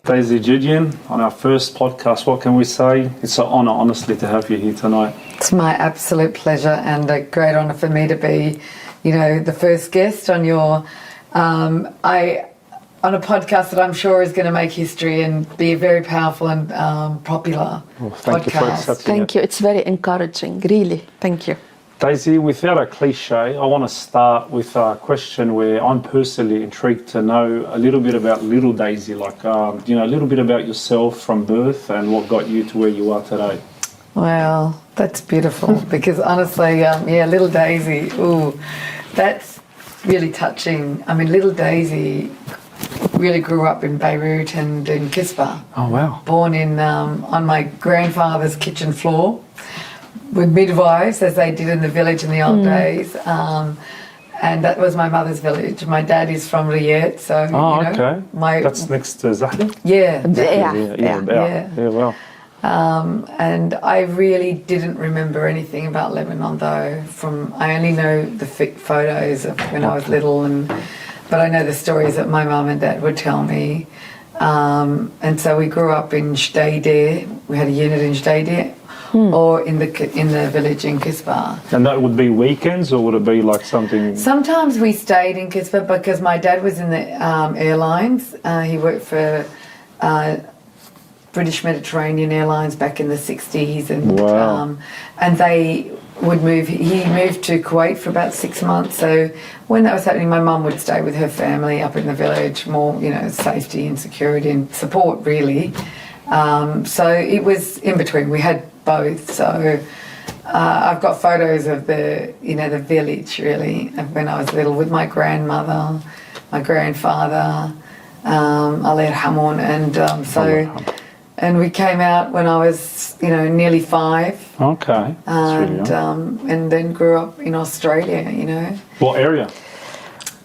Daisy Gedeon, on our first podcast, what can we say? It's an honour, honestly, to have you here tonight. It's my absolute pleasure and a great honour for me to be, the first guest on your, on a podcast that I'm sure is going to make history and be a very powerful and popular thank podcast. You for accepting Thank you. It's very encouraging, really. Thank you. Daisy, without a cliche, I want to start with a question where I'm personally intrigued to know a little bit about little Daisy, like, a little bit about yourself from birth and what got you to where you are today. Well, that's beautiful because honestly, little Daisy, that's really touching. I mean, little Daisy really grew up in Beirut and in Kispa. Oh, wow. Born in on my grandfather's kitchen floor with midwives, as they did in the village in the old days. And that was my mother's village. My dad is from Riyadh, so, okay. That's next to Zahra? Yeah. Yeah, well. And I really didn't remember anything about Lebanon, though. I only know the photos of when I was little, but I know the stories that my mum and dad would tell me. And so we grew up in Georgey. We had a unit in Georgey, or in the village in Kispa. And that would be weekends, or would it be like something? Sometimes we stayed in Kispa because my dad was in the airlines. He worked for British Mediterranean Airlines back in the 60s, and wow. And they would move. He moved to Kuwait for about 6 months. So when that was happening, my mum would stay with her family up in the village, more safety and security and support, really. So it was in between. We had both. So I've got photos of the village, really, of when I was little, with my grandmother, my grandfather, Allah Hamon, and and we came out when I was, nearly 5. Okay. And then grew up in Australia, What area?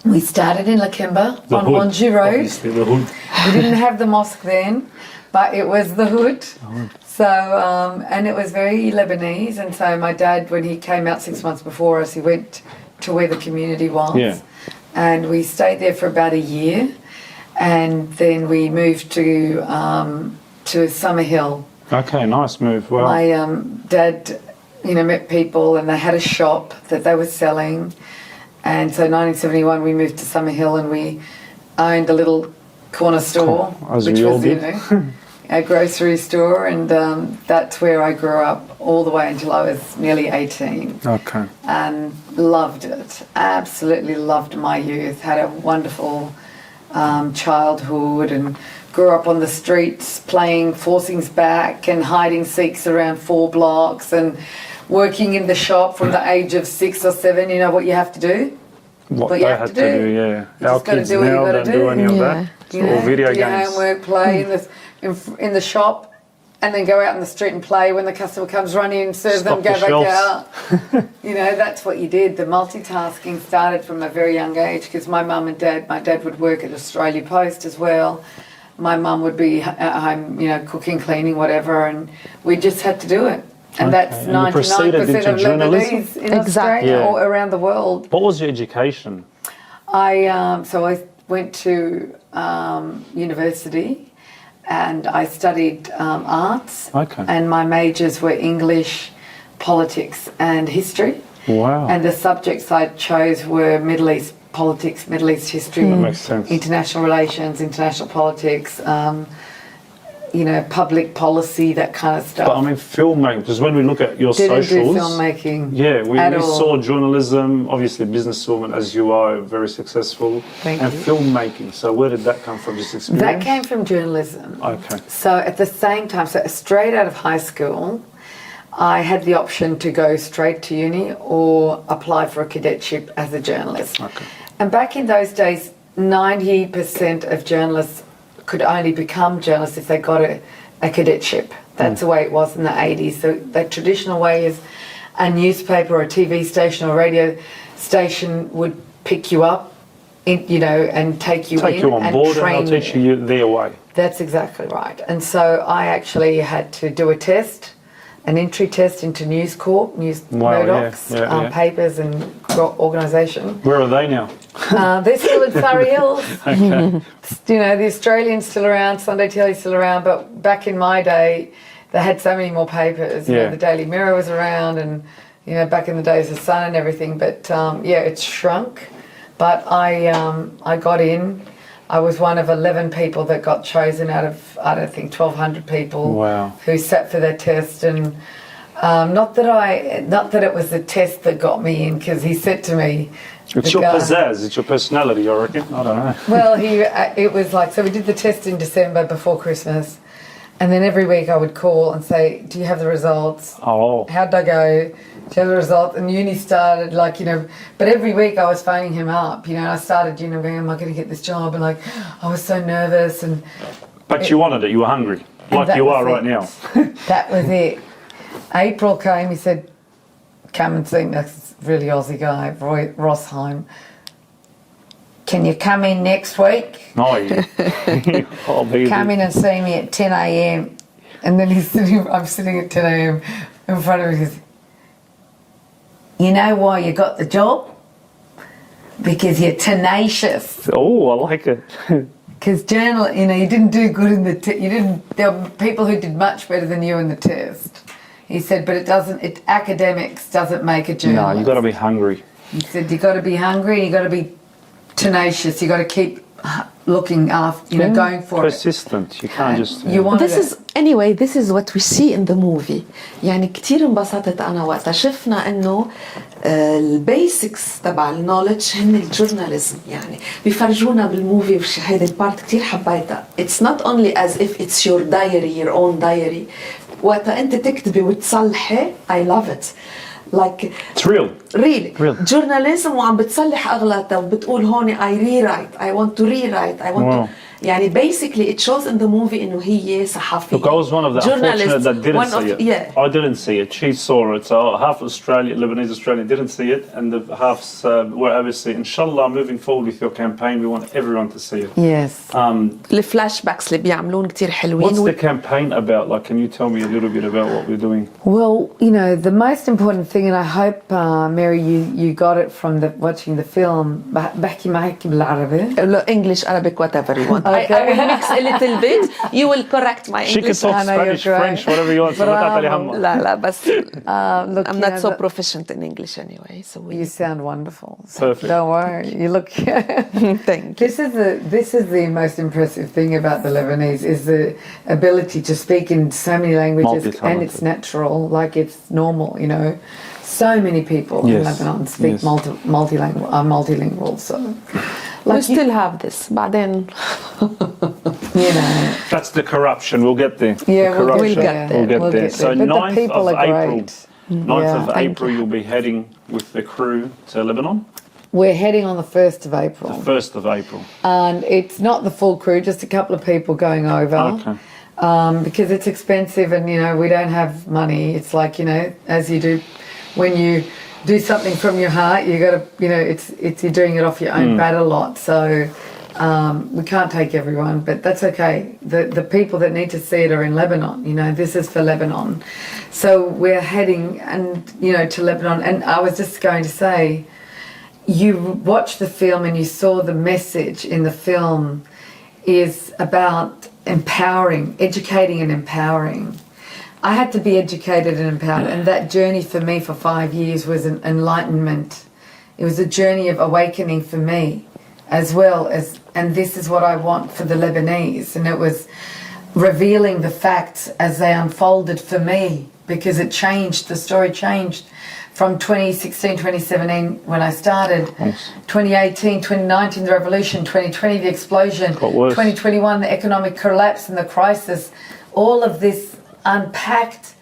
We started in Lakemba on Wanji Road. Obviously, the hood. We didn't have the mosque then, but it was the hood. So, and it was very Lebanese. And so my dad, when he came out 6 months before us, he went to where the community was. Yeah. And we stayed there for about a year. And then we moved to Summer Hill. Okay, nice move. Wow. My dad, met people and they had a shop that they were selling. And so 1971 we moved to Summer Hill and we owned a little corner store, which was, a grocery store, and that's where I grew up all the way until I was nearly 18. Okay. And loved it. Absolutely loved my youth. Had a wonderful childhood and grew up on the streets playing forcings back and hiding seeks around 4 blocks and working in the shop from the age of 6 or 7. You know what you have to do? What you have to do, yeah. Our kids now don't do any of that. All video do your games. Homework, play in the shop, and then go out in the street and play. When the customer comes, run in, serve them, go back out. That's what you did. The multitasking started from a very young age because my dad would work at Australia Post as well. My mum would be at home, cooking, cleaning, whatever, and we just had to do it. And that's 99% of Lebanese in Australia or around the world. What was your education? I went to university and I studied arts. Okay. And my majors were English, politics and history. Wow. And the subjects I chose were Middle East politics, Middle East history, that makes sense. International relations, international politics, public policy, that kind of stuff. But I mean, filmmaking, because when we look at your socials... Didn't do filmmaking. Yeah, we saw journalism, obviously businesswoman as you are, very successful. Thank you. Filmmaking. So where did that come from, this experience? That came from journalism. Okay. So at the same time, straight out of high school, I had the option to go straight to uni or apply for a cadetship as a journalist. Okay. And back in those days, 90% of journalists could only become journalists if they got a cadetship. That's the way it was in the 80s. So the traditional way is a newspaper or a TV station or radio station would pick you up, and take you on board and they'll teach you their way. That's exactly right. And so I actually had to do a test, an entry test into News Corp, Murdoch's papers and organisation. Where are they now? They're still in Surrey Hills. Okay. You know, the Australian's still around, Sunday Telly's still around, but back in my day, they had so many more papers. You know, the Daily Mirror was around, and you know, back in the days, the Sun and everything. But yeah, it's shrunk. But I got in. I was one of 11 people that got chosen out of, I don't think, 1,200 people. Wow. Who sat for their test. And not that it was the test that got me in, because he said to me, It's your pizzazz, it's your personality, I reckon. I don't know. well, it was like, so we did the test in December before Christmas, and then every week I would call and say, do you have the results? Oh. How'd I go? Do you have the results? And uni started, like, you know, but every week I was phoning him up, you know, and I started, you know, going, am I going to get this job? And like, I was so nervous. But you wanted it, you were hungry, like you are right now. That was it. April came, he said, come and see me. This really Aussie guy, Rossheim. Can you come in next week? Oh, yeah. I'll be Come there. in and see me at 10 a.m. And then I'm sitting at 10 a.m. in front of him. He says, you know why you got the job? Because you're tenacious. Oh, I like it. Because you know, you didn't do good in the there were people who did much better than you in the test. He said, but academics doesn't make a journalist. No, you got to be hungry. He said, you got to be hungry, you got to be tenacious, you got to keep looking after, you know, going for persistent. You can't just... You want this is what we see in the movie. يعني كتير انبسطت أنا وقتها شفنا إنه البيسكس تبع النولج هن الجورناليزم يعني بيفرجونا بالموفي هيدا البارت كتير حبيتها. It's not only as if it's your diary, your own diary. وقتها أنت تكتبي وتصلحي, I love it. Like It's real. Really. Real. Journalism وعم بتصلح أغلاطها وبتقول هون I rewrite, I want to rewrite, I want Wow. to يعني basically it shows in the movie إنه هي صحفية. Look, I was one of the unfortunate that didn't see it. Yeah. I didn't see it. She saw it. So half Lebanese Australian didn't see it, and the halves were obviously. Inshallah, moving forward with your campaign, we want everyone to see it. Yes. الفلاش باكس اللي بيعملون كتير حلوين. What's the campaign about? Like, can you tell me a little bit about what we're doing? Well, you know, the most important thing, and I hope, Mary, you got it from watching the film. بحكي معك بالعربي. English, Arabic, whatever you want. Okay. I will mix a little bit. You will correct my She can English. talk I know you're Spanish, great. French, whatever you want. So Bravo. لا لا بس Look, I'm you not know, so but proficient in English anyway. So you sound wonderful. So Perfect. don't worry. You look. thank you. This is the most impressive thing about the Lebanese is the ability to speak in so many languages, and Multi-talented. it's natural, like it's normal. You know, so many people in Yes. Lebanon speak Yes. multilingual. So, We like still have this. بعدين you know. That's the corruption. We'll get there. Yeah, The we'll corruption. get there. We'll get We'll there. get So there. But the 9th people of are April. great. 9th Yeah, of thank April, you'll be heading with the crew to Lebanon. We're heading on the 1st of April. 1st of April. And it's not the full crew, just a couple of people going over. Okay. Because it's expensive and, you know, we don't have money. It's like, you know, as you do when you do something from your heart, you got to, you know, it's you're doing it off your own bat a lot. So we can't take everyone, but that's okay. The people that need to see it are in Lebanon. You know, this is for Lebanon. So we're heading you know, to Lebanon. And I was just going to say, you watched the film and you saw the message in the film is about empowering, educating and empowering. I had to be educated and empowered, and that journey for me for 5 years was an enlightenment. It was a journey of awakening for me, as well as, and this is what I want for the Lebanese, and it was revealing the facts as they unfolded for me, because it changed, the story changed from 2016, 2017 when I started, 2018, 2019 the revolution, 2020 the explosion, 2021 the economic collapse and the crisis, all of this unpacked,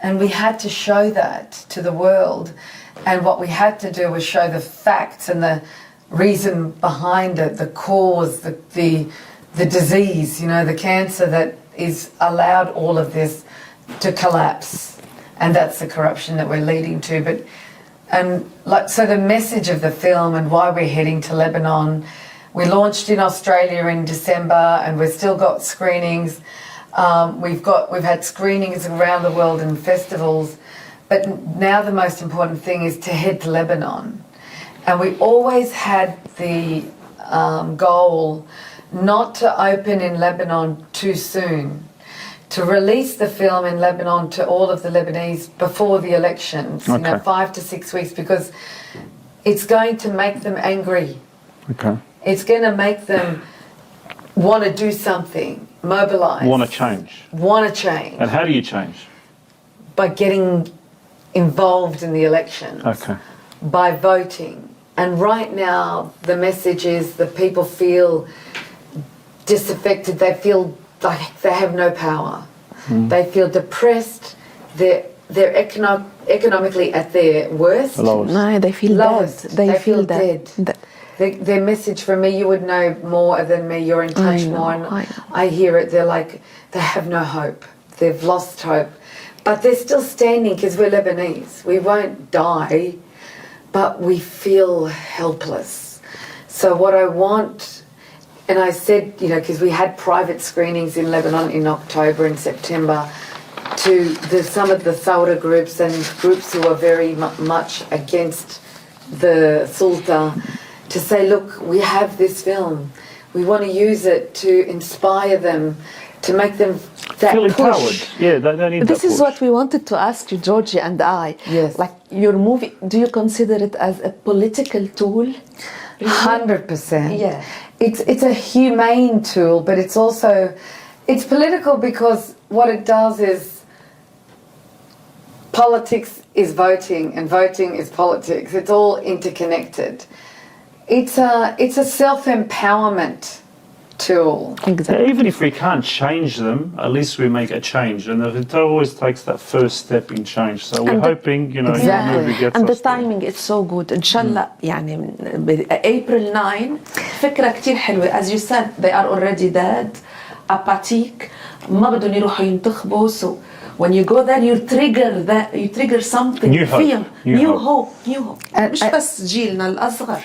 and we had to show that to the world, and what we had to do was show the facts and the reason behind it, the cause, the disease, you know, the cancer that is allowed all of this to collapse. And that's the corruption that we're leading to. So the message of the film and why we're heading to Lebanon, we launched in Australia in December, and we've still got screenings. We've had screenings around the world in festivals, but now the most important thing is to head to Lebanon. And we always had the goal not to open in Lebanon too soon, to release the film in Lebanon to all of the Lebanese before the elections, Okay. 5 to 6 weeks, because it's going to make them angry. Okay. It's going to make them want to do something, mobilize. Want to change. Want to change. And how do you change? By getting involved in the elections. Okay. By voting. And right now, the message is that people feel disaffected. They feel like they have no power. They feel depressed. They're economically at their worst. Lowest. No, they feel Lowest. dead. They feel dead. Their message from me, you would know more than me. You're in touch I know, more. And I know. I hear it. They're like, they have no hope. They've lost hope. But they're still standing because we're Lebanese. We won't die, but we feel helpless. So what I want, and I said, because we had private screenings in Lebanon in October and September, to some of the Thawra groups and groups who are very much against the Sulta, to say, look, we have this film. We want to use it to inspire them, to make them that Feel empowered. push. Yeah, they need This that is push. what we wanted to ask you, Georgie and I. Yes. Like your movie, do you consider it as a political tool? 100%. Yeah. It's a humane tool, but it's also, it's political because what it does is politics is voting and voting is politics. It's all interconnected. It's a self-empowerment tool. Exactly. Yeah, even if we can't change them, at least we make a change. And it always takes that first step in change. So we're And the- hoping, Exactly. the movie gets And us the timing is so good. إن شاء الله يعني April 9 فكرة كتير حلوة. As you said, they are already dead, apathic, ما بدهم يروحوا ينتخبوا. So when you go there, you trigger something. New hope. فيهم. New New hope. hope. And مش بس جيلنا الأصغر.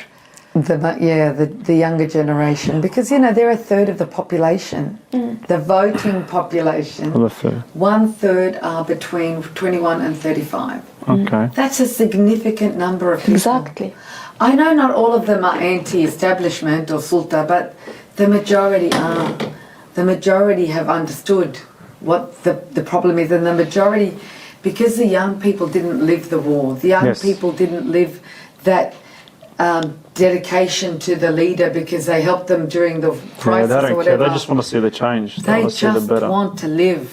The younger generation, because they're a third of the population, the voting population. For the third. 1/3 are between 21 and 35. Okay. That's a significant number of people. Exactly. I know not all of them are anti-establishment or sulta, but the majority are. The majority have understood what the problem is, and the majority, because the young people didn't live the war, the young Yes. people didn't live that dedication to the leader because they helped them during the Yeah, crisis they or don't care. whatever. They just want to see the change. They They want to see the just better. want to live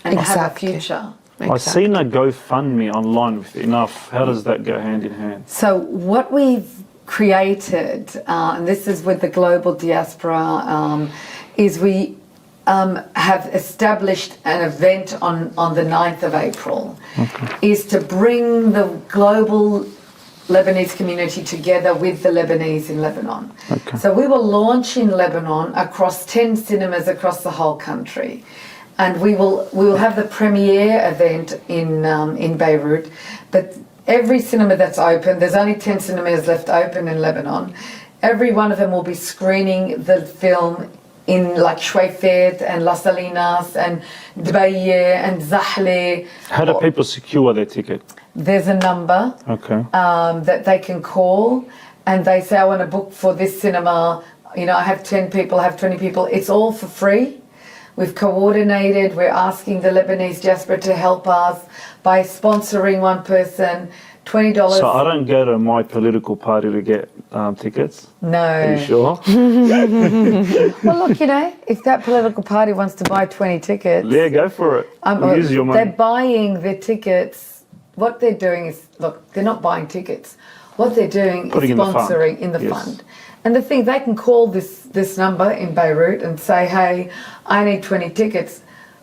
and have a Exactly. future. I've seen a GoFundMe online with Enough. How does that go hand in hand? So what we've created, and this is with the global diaspora, is we have established an event on the 9th of April, is to bring the global Lebanese community together with the Lebanese in Lebanon. Okay. So we will launch in Lebanon across 10 cinemas across the whole country. And we will have the premiere event in Beirut, but every cinema that's open, there's only 10 cinemas left open in Lebanon. Every one of them will be screening the film in like Shweifet and Las Salinas and Dbaye and Zahle. How do people secure their ticket? There's a number Okay. that they can call, and they say, I want to book for this cinema. I have 10 people, I have 20 people. It's all for free. We've coordinated. We're asking the Lebanese diaspora to help us by sponsoring one person, $20. So I don't go to my political party to get tickets. No. Are you sure? Well, look, if that political party wants to buy 20 tickets, Yeah, go for it. We'll use your they're money. buying the tickets. What they're doing is, look, they're not buying tickets. What they're doing Putting is in the fund. sponsoring in the Yes. fund. And the thing, they can call this number in Beirut and say, hey, I need 20 tickets.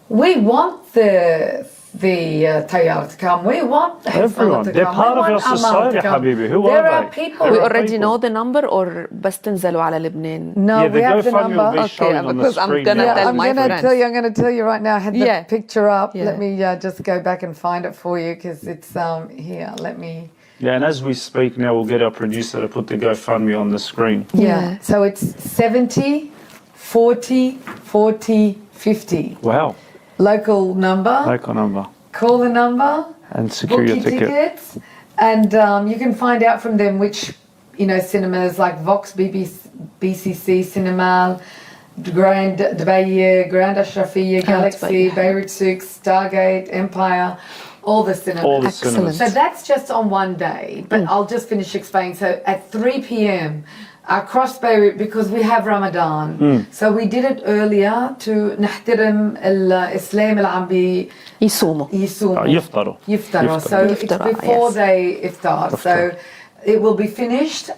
We want the Tayyar to come. We want the Hezbollah Everyone. to They're come. part We of want our Amal to society, come. Habibi. Who There are are they? people. We There are already people. know the number or بس تنزلوا على لبنان؟ No, Yeah, we the have the GoFundMe will number. be showing Okay, on the because I'm screen gonna now. tell I'm my gonna friends. I'm going to tell you right now. I had the Yeah. picture up. Yeah. Let me just go back and find it for you because it's here. Let me. Yeah, and as we speak now, we'll get our producer to put the GoFundMe on the screen. Yeah. So it's 70, 40, 40, 50. Wow. Local number. Local number. Call the number. And secure Book your your ticket. tickets. And you can find out from them which cinemas like Vox, BCC, Cinemal, Grand Dubai, Grand Ashrafia, Galaxy, Dubai. Beirut Souk, Stargate, Empire, all the cinemas. All the Excellent. cinemas. So that's just on one day, but I'll just finish explaining. So at 3 p.m. across Beirut, because we have Ramadan, so we did it earlier to نحترم الإسلام اللي عم يصوموا. يصوموا. يفطروا. So it's يفطروا, before yes. they iftar. So it will be finished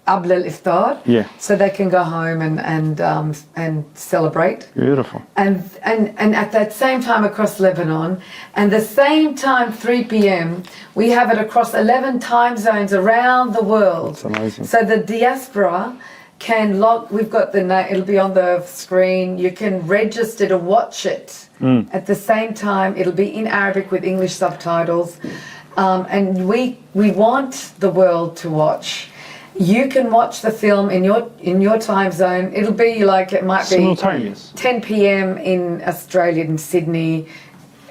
قبل الإفطار, Yeah. so they can go home and celebrate. Beautiful. And at that same time across Lebanon, and the same time 3 p.m. we have it across 11 time zones around the world. That's amazing. So the diaspora can log. We've got it'll be on the screen. You can register to watch it. At the same time, it'll be in Arabic with English subtitles, and we want the world to watch. You can watch the film in your time zone. It'll be like it might be Simultaneous. 10 p.m. in Australia, in Sydney.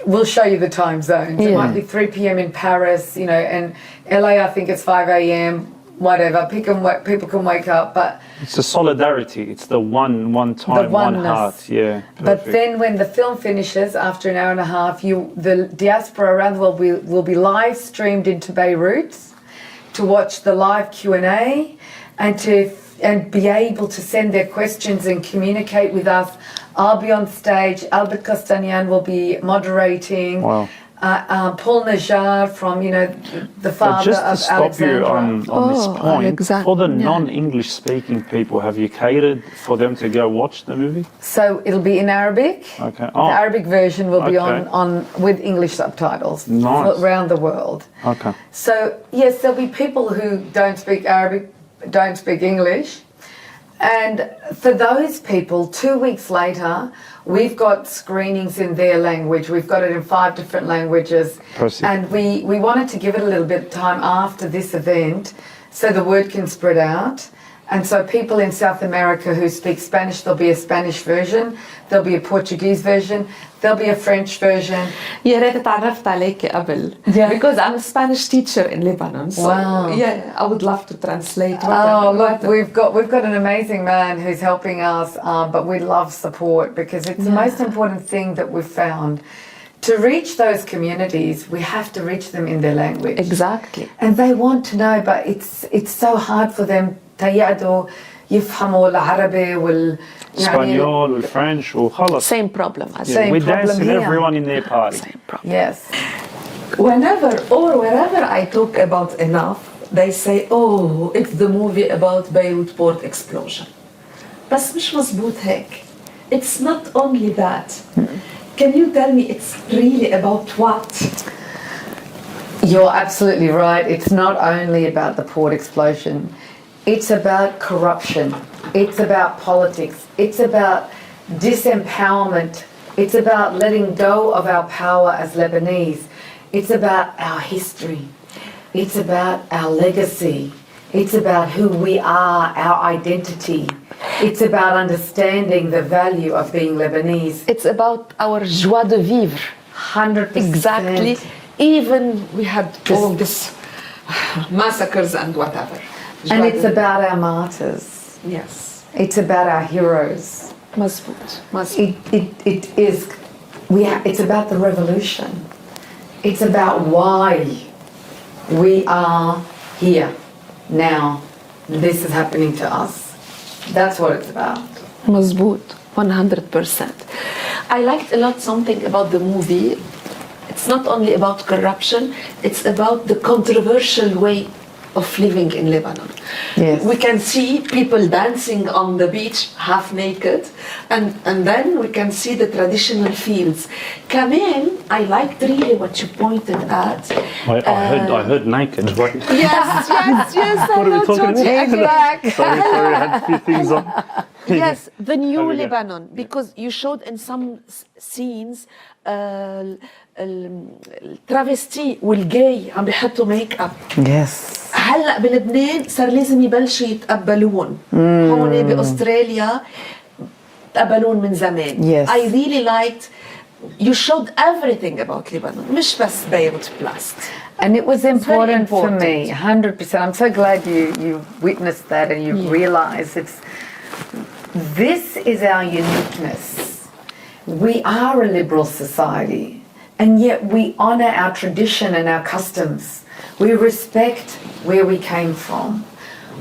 We'll show you the time zones. It Yeah. might be 3 p.m. in Paris, and LA, I think it's 5 a.m. Whatever. People can wake up, but It's the solidarity. It's the one time, one oneness. heart. Yeah. But Perfect. then when the film finishes after an hour and a half, the diaspora around the world will be live streamed into Beirut to watch the live Q&A and be able to send their questions and communicate with us. I'll be on stage. Albert Costanian will be moderating. Wow. Paul Najjar from, the But father just to of stop you Alexandra. on this point, Alexandra, for the yeah. non-English speaking people, have you catered for them to go watch the movie? So it'll be in Arabic. Okay. The Arabic version will be Okay. on with English subtitles Nice. around the world. Okay. So yes, there'll be people who don't speak Arabic, don't speak English, and for those people, 2 weeks later, we've got screenings in their language. We've got it in 5 different languages, Proceed. and we wanted to give it a little bit of time after this event, so the word can spread out. And so people in South America who speak Spanish, there'll be a Spanish version, there'll be a Portuguese version, there'll be a French version. يا ريت تعرفت عليك قبل. Yeah. Because I'm a Spanish teacher in Lebanon. So Wow. yeah, I would love to translate. Oh, look, we've got an amazing man who's helping us, but we love support because it's the most important thing that we've found. To reach those communities, we have to reach them in their language. Exactly. And they want to know, but it's so hard for them. تيقعدوا يفهموا العربي Espanol or French or خلاص. Same problem as Yeah, Same we're problem dancing here. everyone in their party. Same problem. Yes. Whenever or wherever I talk about enough, they say, oh, it's the movie about Beirut port explosion. بس مش مزبوط هيك. It's not only that. Can you tell me it's really about what? You're absolutely right. It's not only about the port explosion. It's about corruption. It's about politics. It's about disempowerment. It's about letting go of our power as Lebanese. It's about our history. It's about our legacy. It's about who we are, our identity. It's about understanding the value of being Lebanese. It's about our joie de vivre. 100%. Exactly. Even we had all this massacres and whatever. And it's about our martyrs. Yes. It's about our heroes. مزبوط. It is. It's about the revolution. It's about why we are here now. This is happening to us. That's what it's about. مزبوط. 100%. I liked a lot something about the movie. It's not only about corruption, it's about the controversial way of living in Lebanon. Yes. We can see people dancing on the beach half naked, and then we can see the traditional fields. Kamen, I liked really what you pointed at. I heard naked. Right? Yes, yes, I What are we know, talking Georgey, about? exact. Sorry, I had a few things on. Yes, the new There we go. Lebanon, because you showed in some scenes الترافستي والجاي عم بيحطوا ميك اب. Yes. هلا بلبنان صار لازم يبلشوا يتقبلون. هون باستراليا تقبلون من زمان. Yes. I really liked you showed everything about Lebanon, مش بس Beirut Blast. And it was important for me, important. 100%. I'm so glad you witnessed that and you realised this is our uniqueness. We are a liberal society, and yet we honour our tradition and our customs. We respect where we came from.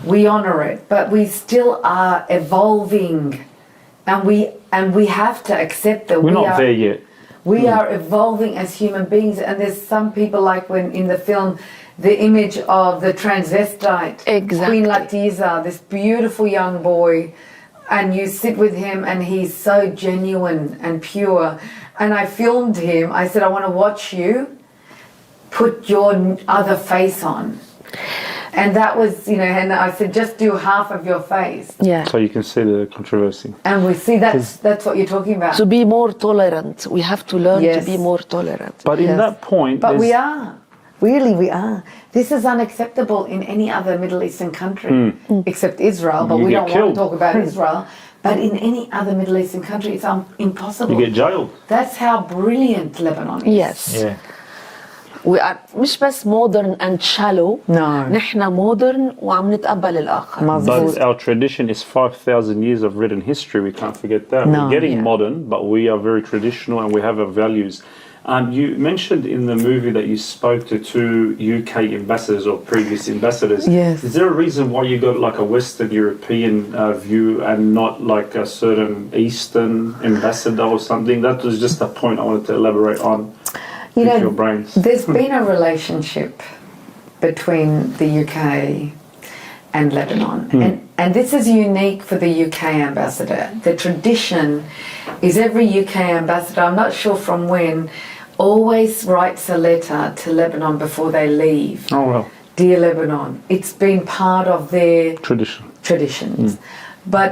We honour it, but we still are evolving, and we have to accept that We're not there yet. we are evolving as human beings. And there's some people, like when in the film, the image of the transvestite, Exactly. Queen Latifah, this beautiful young boy, and you sit with him and he's so genuine and pure. And I filmed him. I said, I want to watch you put your other face on. And that was, and I said, just do half of your face. Yeah. So you can see the controversy. And we see that's what you're talking about. To be more tolerant. We have to learn to Yes. be more tolerant. But in Yes. that point, But we there's- are. Really, we are. This is unacceptable in any other Middle Eastern country, except Israel, but You we get don't want killed. to talk about Israel. But in any other Middle Eastern country, it's impossible. you get jailed. That's how brilliant Lebanon is. Yes. Yeah. We are مش بس modern and shallow. No. نحن modern وعم نتقبل الآخر. مظبوط. But our tradition is 5,000 years of written history. We can't forget that. No, We're getting yeah. modern, but we are very traditional and we have our values. You mentioned in the movie that you spoke to 2 UK ambassadors or previous ambassadors. Yes. Is there a reason why you got like a Western European view and not like a certain Eastern ambassador or something? That was just a point I wanted to elaborate on. You with know, your brains. there's been a relationship between the UK and Lebanon. And this is unique for the UK ambassador. The tradition is every UK ambassador, I'm not sure from when, always writes a letter to Lebanon before they leave. Oh, well. Dear Lebanon. It's been part of their Tradition. traditions. But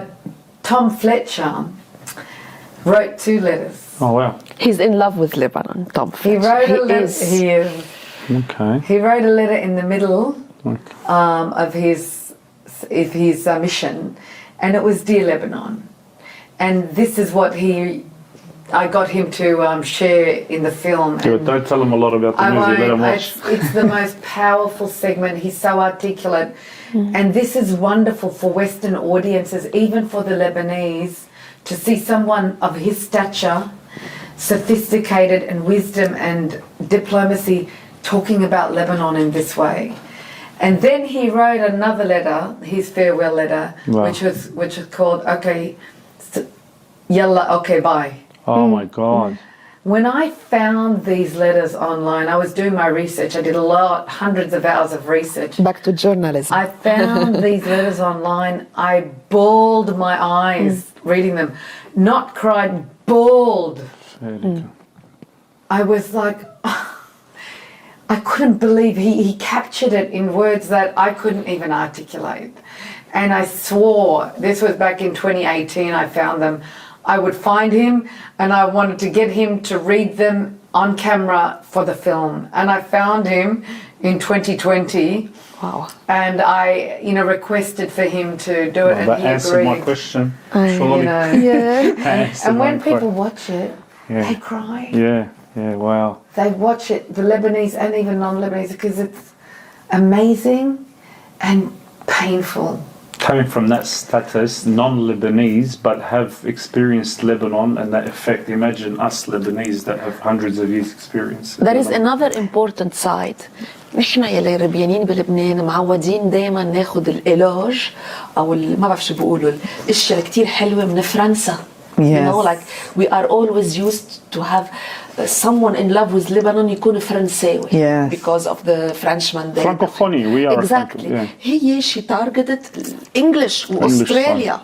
Tom Fletcher wrote 2 letters. Oh, wow. He's in love with Lebanon, Tom. He wrote a letter. is. He is. Okay. He wrote a letter in the middle Okay. of his mission, and it was Dear Lebanon. And this is what I got him to share in the film. Yeah, but don't tell them a lot about the I movie. Let won't. them watch. It's the most powerful segment. He's so articulate. And this is wonderful for Western audiences, even for the Lebanese, to see someone of his stature, sophisticated and wisdom and diplomacy, talking about Lebanon in this way. And then he wrote another letter, his farewell letter, Wow. which was called Yalla, okay, bye. Oh, my God. When I found these letters online, I was doing my research. I did hundreds of hours of research. Back to journalism. I found these letters online. I bawled my eyes reading them. Not cried, bawled. I was like, I couldn't believe he captured it in words that I couldn't even articulate. And I swore, this was back in 2018, I found them. I would find him and I wanted to get him to read them on camera for the film. And I found him in 2020. Wow. And I, requested for him to do it, Well, and that he answered my agreed. question. I- Surely. Yeah. Answered And when my people que- watch it, Yeah. they cry. Yeah, wow. They watch it, the Lebanese and even non-Lebanese, because it's amazing and painful. Coming from that status, non-Lebanese, but have experienced Lebanon and that effect. Imagine us Lebanese that have hundreds of years experience. There is another important side. نحن يلي ربيانين بلبنان معودين دايما ناخد الإلاج أو ما بعرف شو بيقولوا الأشياء كتير حلوة من فرنسا. You know, like we are always used to have someone in love with Lebanon يكون فرنساوي. Yes. Because of the French mandate. Francophonie, we are Exactly. yeah. هي she targeted English وأستراليا.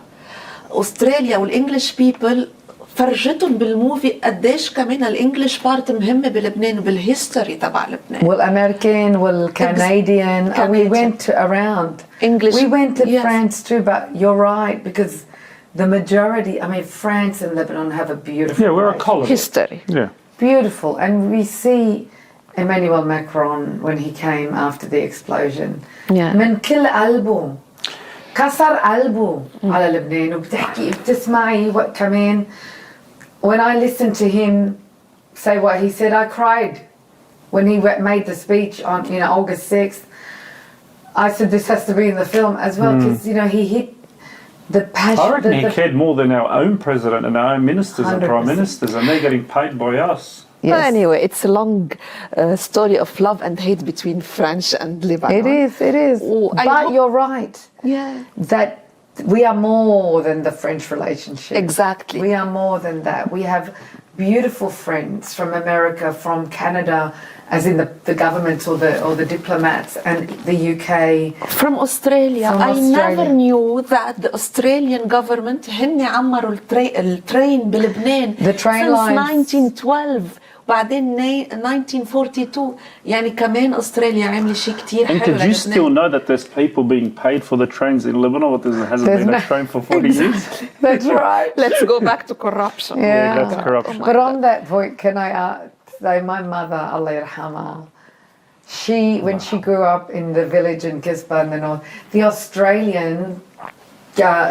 أستراليا والإنجليش people فرجتهم بالموفي قديش كمان الإنجليش بارت مهمة بلبنان وبالهيستوري تبع لبنان. Well, American, well, Canadian. And we Canadian. went around. English. We went to Yes. France too, but you're right, because the majority, France and Lebanon have a beautiful Yeah, we're a relationship. colony. History. Yeah. Beautiful. And we see Emmanuel Macron when he came after the explosion. Yeah. من كل قلبه كسر قلبه على لبنان وبتحكي بتسمعي وقت كمان. When I listened to him say what he said, I cried when he made the speech on August 6th, I said this has to be in the film as well because he hit the passion. I reckon he cared more than our own president and our own ministers and prime 100%. ministers, and they're getting paid by us. Yes. But anyway, it's a long story of love and hate between French and Lebanon. It is. Oh, I But hope- you're right. Yeah. That we are more than the French relationship. Exactly. We are more than that. We have beautiful friends from America, from Canada, as in the governments or the diplomats, and the UK. From Australia. From I Australia. never knew that the Australian government هن عمروا الترين بلبنان The train since lines. 1912 وبعدين 1942 يعني كمان أستراليا عملت شيء كتير And حلو did you للبنان. still know that there's people being paid for the trains in Lebanon, but there hasn't There's been a no- train for 40 years? That's right. Let's go back to corruption. Yeah. That's corruption. Oh my But God. on that point, can I say my mother, Allah yarhamha, when she grew up in the village in Gisborne in the north, the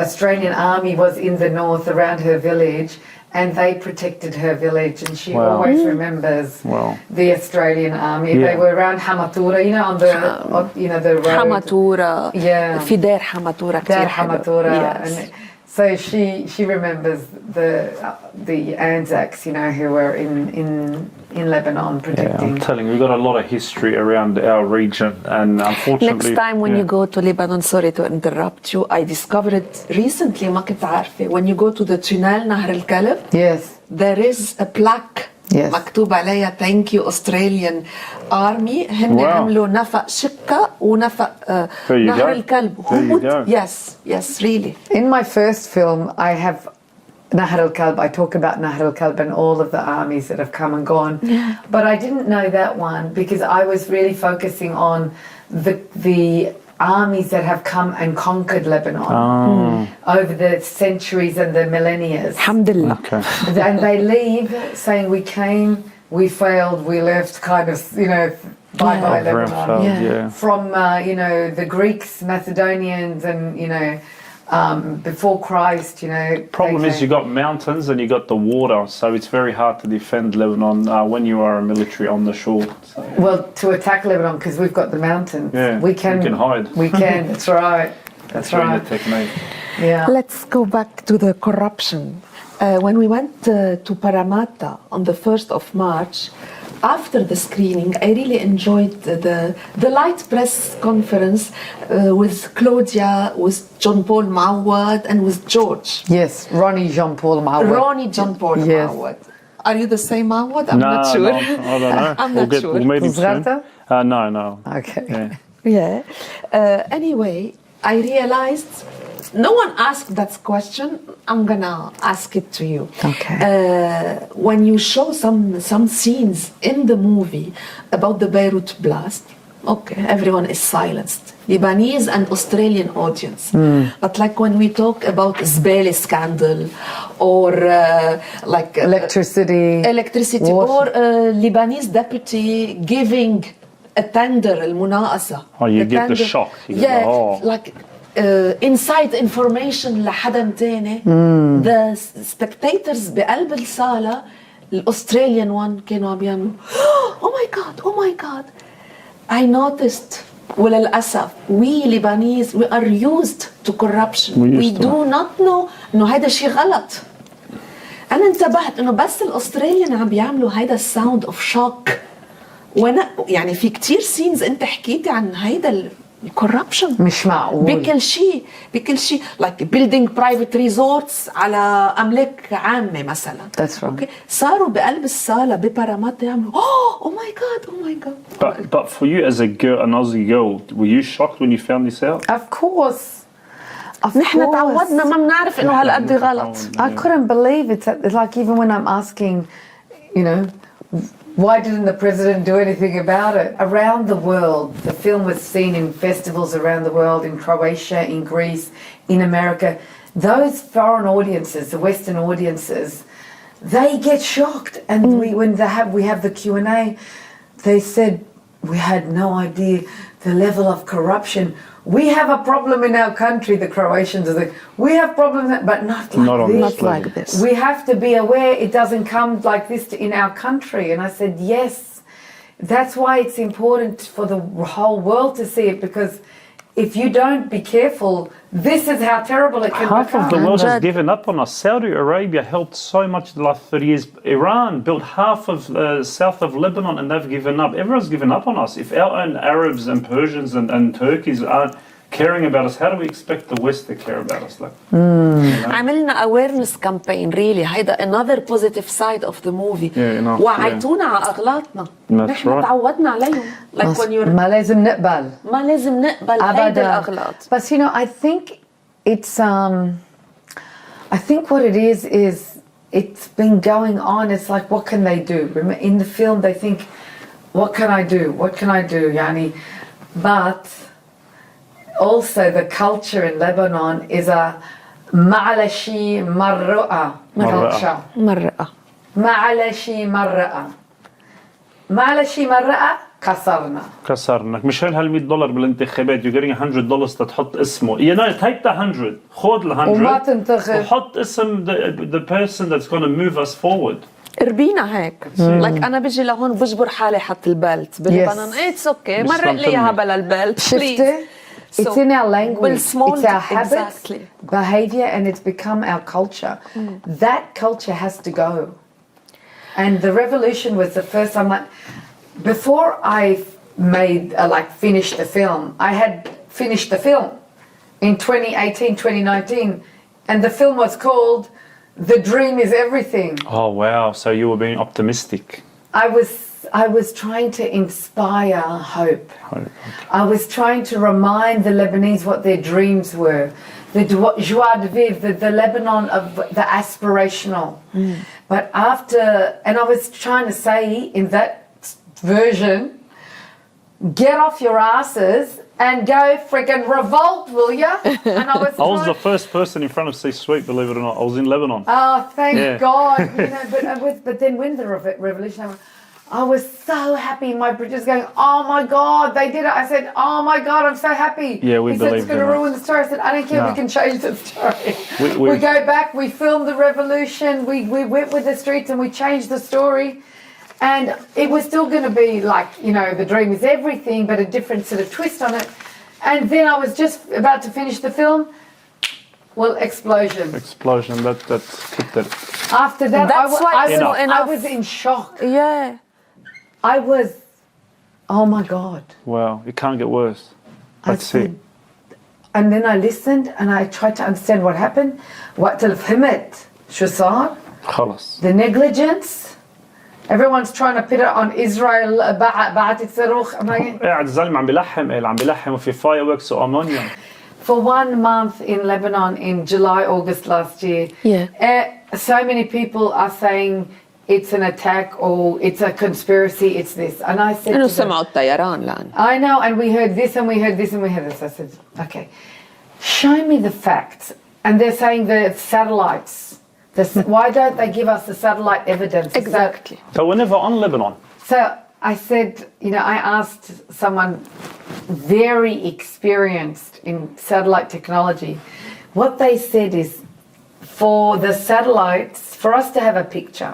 Australian army was in the north around her village, and they protected her village, and she Wow. always remembers Wow. the Australian army. Yeah. They were around Hamatura, on the the road. حماتورة Yeah. في دار حماتورة كتير Dar حلو. Hamatura. Yes. And so she remembers the Anzacs, who were in Lebanon Yeah, protecting. I'm telling you, we've got a lot of history around our region, and unfortunately... Next time when you go to Lebanon, sorry to interrupt you, I discovered recently ما كنت عارفة when you go to the tunnel نهر الكلب Yes. there is a plaque Yes. مكتوب عليها thank you Australian Army هن Wow. عملوا نفق شقة ونفق There you نهر go. الكلب There you go. yes really In my first film, I have Nahr al-Kalb. I talk about Nahr al-Kalb and all of the armies that have come and gone. But I didn't know that one because I was really focusing on the armies that have come and conquered Lebanon over the centuries and the millennia. الحمد لله Okay. And they leave saying we came, we failed, we left, kind of, bye bye Yeah. Everyone Lebanon. failed, Yeah. yeah. From the Greeks, Macedonians, and before Christ, Problem they is you got mountains and you got the water, so it's very hard to defend Lebanon when you are a military on the shore. So, well, to attack Lebanon because we've got the mountains. Yeah, we can we can hide. We can. That's right. That's during right. the technique. Yeah. Let's go back to the corruption. When we went to Parramatta on the 1st of March, after the screening, I really enjoyed the light press conference with Claudia, with John Paul Mawad, and with George. Yes, Ronnie Jean-Paul Mawad. Ronnie John Paul Yes. Mawad. Are you the same Mawad? I'm No, not sure. no, I don't know. I'm not sure. We'll meet him soon. Zrata? No. Okay. Yeah. Yeah. Anyway, I realized no one asked that question. I'm gonna ask it to you. Okay. When you show some scenes in the movie about the Beirut blast, okay, everyone is silenced. Lebanese and Australian audience. But like when we talk about Zbali scandal or electricity Water. or Lebanese deputy giving a tender المناقصة. Oh, you The get the tender- shock. You Yeah, go, oh. like inside information لحدا تاني. The spectators بقلب الصالة الأستراليان one كانوا عم يعملوا oh my god I noticed وللأسف we Lebanese we are used to corruption. We We used to. do not know إنه هيدا شيء غلط. أنا انتبهت إنه بس الأستراليان عم بيعملوا هيدا الساوند اوف شوك وانا يعني في كتير سينز انت حكيتي عن هيدا الكوربشن مش معقول. بكل شيء like building private resorts على املاك عامه مثلا. That's right. Okay. صاروا بقلب الصاله بباراماتا يعملوا oh my god. But for you as a girl, an Aussie girl, were you shocked when you found this out? Of course. Of نحن course. تعودنا ما بنعرف انه هالقد غلط. I couldn't believe it. It's like even when I'm asking, why didn't the president do anything about it? Around the world, the film was seen in festivals around the world, in Croatia, in Greece, in America. Those foreign audiences, the Western audiences, they get shocked. And when we have the Q&A, they said, we had no idea the level of corruption. We have a problem in our country, the Croatians are like, we have problems, but not like Not on this. this Not like this. We have to be aware it doesn't come like this in our country. And I said, yes, that's why it's important for the whole world to see it, because if you don't be careful, this is how terrible it can Half of the become. world has Amjad. given up on us. Saudi Arabia helped so much the last 30 years. Iran built half of south of Lebanon and they've given up. Everyone's given up on us. If our own Arabs and Persians and Turkeys aren't caring about us, how do we expect the West to care about us? Like, عملنا awareness campaign really هيدا another positive side of the movie. Yeah, enough, وعيتونا على أغلاطنا. That's نحن right. تعودنا عليهم. Like when you're ما لازم نقبل. ما لازم نقبل هيدا أبداً. الأغلاط. But you know, I think it's I think what it is it's been going on. It's like, what can they do? In the film, they think, what can I do? What can I do? Yani, but also the culture in Lebanon is a ma'alashi marru'a culture. مرة. ma'alashi marru'a. ma'alashi marru'a كسرنا. كسرناك. مش هال $100 بالانتخابات. You're getting $100 تحط اسمه. You know, take the 100. خذ ال 100. وما تنتخب. وحط اسم the person that's going to move us forward. ربينا هيك. like أنا بجي لهون بجبر حالي حط البلت. بلبنان it's okay. مرق لي إياها بلا البلت. شفتي؟ It's in our language, بالsmall it's our habits, exactly. behavior, and it's become our culture. That culture has to go. And the revolution was the first time, like, before I made, finished the film, I had finished the film in 2018, 2019, and the film was called The Dream is Everything. Oh wow, so you were being optimistic. I was trying to inspire hope. I was trying to remind the Lebanese what their dreams were. The joie de vivre, the Lebanon of the aspirational. But and I was trying to say in that version, get off your asses and go friggin' revolt, will ya? And I was the first person in front of C-Suite, believe it or not. I was in Lebanon. Oh, thank Yeah. God. You know, but then when the revolution happened, I was so happy. My producer's going, oh my God, they did it. I said, oh my God, I'm so happy. Yeah, we He said, it's believed going to in it. ruin the story. I said, I don't care, No. we can change the story. We- We go back, we filmed the revolution, we went with the streets and we changed the story. And it was still going to be like, you know, the dream is everything, but a different sort of twist on it. And then I was just about to finish the film. Well, explosion. Explosion, that kicked it. After that, That's why it's not I enough. was in shock. Yeah. I was, oh my God. Wow, it can't get worse. I That's it. said- And then I listened and I tried to understand what happened. وقت اللي فهمت شو صار. خلاص. The negligence. Everyone's trying to put it on Israel. بعتت صاروخ. قاعد الزلمه عم بيلحم وفي fireworks وامونيا. For 1 month in Lebanon in July, August last year, so many people are saying it's an attack or it's a conspiracy, it's this. And I said إنه to them, سمعوا الطيران لان. I know, and we heard this and we heard this and we heard this. I said, okay, show me the facts. And they're saying the satellites. Why don't they give us the satellite evidence? Exactly. So we're never on Lebanon. So I said, you know, I asked someone very experienced in satellite technology. What they said is, for the satellites, for us to have a picture,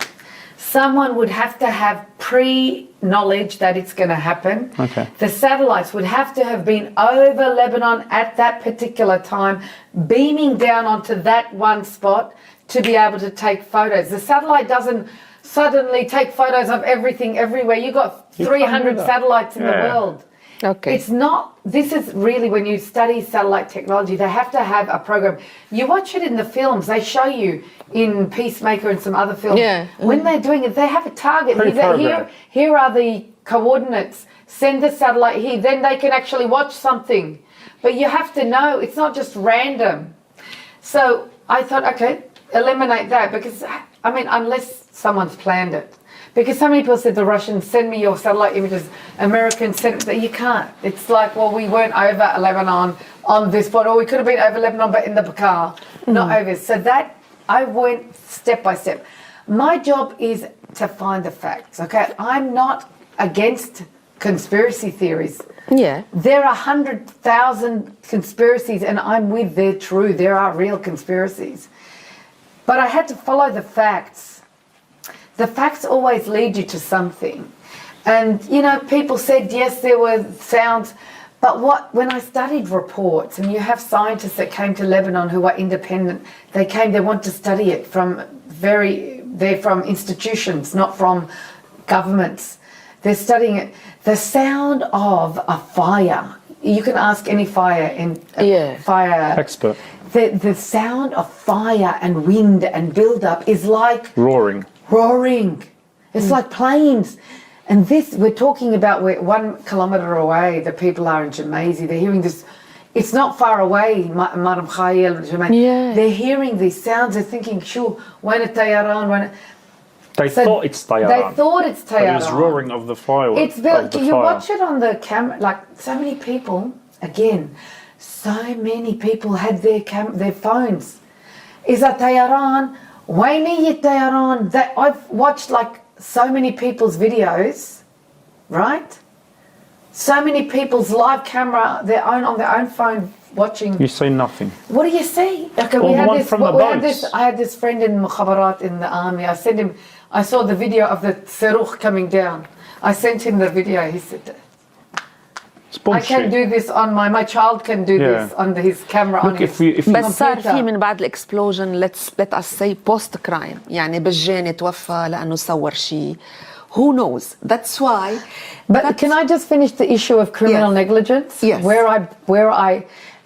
someone would have to have pre-knowledge that it's going to happen. Okay. The satellites would have to have been over Lebanon at that particular time, beaming down onto that one spot to be able to take photos. The satellite doesn't suddenly take photos of everything everywhere. You got 300 satellites in the world. Okay. It's not, this is really, when you study satellite technology, they have to have a program. You watch it in the films, they show you in Peacemaker and some other films. Yeah. When they're doing it, they have a target. Pre-programmed. Here are the coordinates. Send the satellite here. Then they can actually watch something. But you have to know, it's not just random. So I thought, okay, eliminate that, because, I mean, unless someone's planned it. Because so many people said the Russians, send me your satellite images, Americans send it, you can't. It's like, well, we weren't over Lebanon on this point, or we could have been over Lebanon but in the car, not over. So that, I went step by step. My job is to find the facts, okay? I'm not against conspiracy theories. Yeah. There are 100,000 conspiracies and I'm with they're true. There are real conspiracies. But I had to follow the facts. The facts always lead you to something. And, you know, people said, yes, there were sounds. But when I studied reports, and you have scientists that came to Lebanon who are independent, they want to study it they're from institutions, not from governments. They're studying it. The sound of a fire, you can ask any fire Expert. The sound of fire and wind and build-up is like Roaring. It's like planes. And this, we're talking about, we're 1 kilometre away, the people are in Jamaizi, they're hearing this, it's not far away, Maram Khayel, Yeah. they're hearing these sounds, they're thinking, sure, when it tayaran, They thought it's Tayaran. They thought it's But it tayaran. was roaring of the fireworks. It's built, you watch it on the camera, like so many people, again, so many people had their phones. Is that tayaran? Waini tayaran? That I've watched like so many people's videos, right? So many people's live camera, on their own phone watching. You see nothing. What do you see? Okay, Well, the one from the boats. I had this friend in Mukhabarat in the army. I saw the video of the Seruch coming down. I sent him the video. He said, It's I bullshit. can do this on my child can do this on his camera on Look, his if you بس صار computer. في من بعد الاكسبلوجن let us say post crime يعني بالجاني توفى لانه صور شيء. Who knows? That's why. But can I just finish the issue of criminal Yes. negligence? Yes.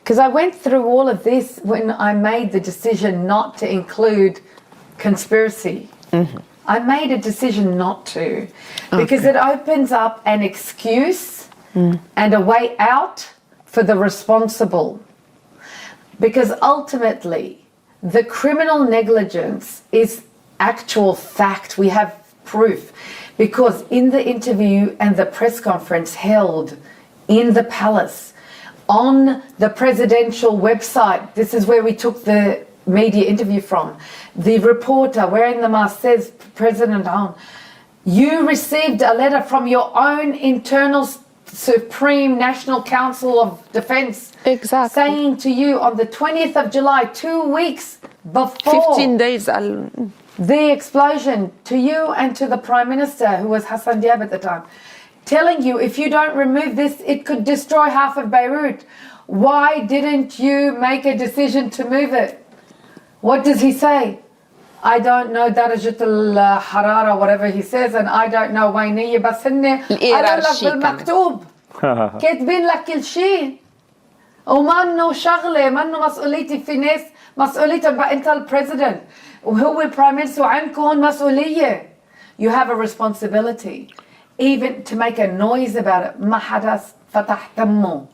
Because I went through all of this when I made the decision not to include conspiracy. Mm-hmm. I made a decision not to, because it opens up an excuse and a way out for the responsible. Because ultimately, the criminal negligence is actual fact. We have proof. Because in the interview and the press conference held in the palace, on the presidential website, this is where we took the media interview from, the reporter wearing the mask says, President On, you received a letter from your own internal Supreme National Council of Defense Exactly. saying to you on the 20th of July, 2 weeks before 15 days the explosion, to you and to the Prime Minister, who was Hassan Diab at the time, telling you if you don't remove this, it could destroy half of Beirut. Why didn't you make a decision to move it? What does he say? I don't know درجة الحرارة, whatever he says, and I don't know وينية, بس هن قالوا لك بالمكتوب كاتبين لك كل شيء ومنه شغلة منه مسؤوليتي. في ناس مسؤوليتهم بقى انت البريزيدنت وهو البرايم مينستر وعندكم مسؤولية. You have a responsibility even to make a noise about it. ما حدا فتح تمه.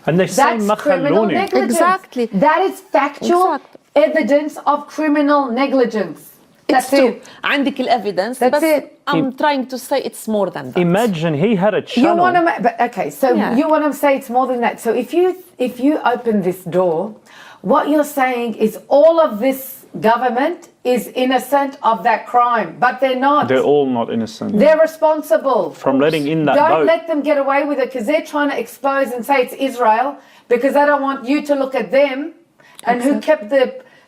And they say That's criminal مخلوني. negligence. Exactly. That is factual evidence of criminal negligence. It's That's true. it. عندك evidence. That's بس it. I'm trying to say it's more than that. Imagine he had a You channel. want to, but okay. So Yeah. you want to say it's more than that. So if you open this door, what you're saying is all of this government is innocent of that crime, but they're not. They're all not innocent. They're responsible From letting in that Don't boat. let them get away with it because they're trying to expose and say it's Israel because they don't want you to look at them and who kept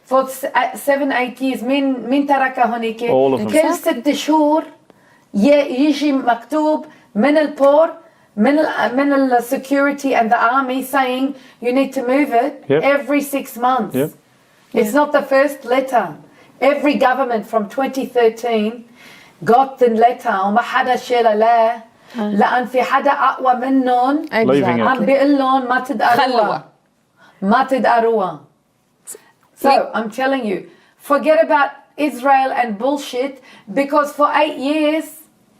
for 7-8 years من تركها هونيك. All of them. كل 6 شهور يجي مكتوب من البور من ال security and the army saying you need to move it Yep. every 6 months. Yep. It's not the first letter. Every government from 2013 got the letter وما حدا شال له لأن في حدا أقوى منهم Leaving it. عم بيقول لهم ما تدقروها ما تدقروها. So I'm telling you, forget about Israel and bullshit because for 8 years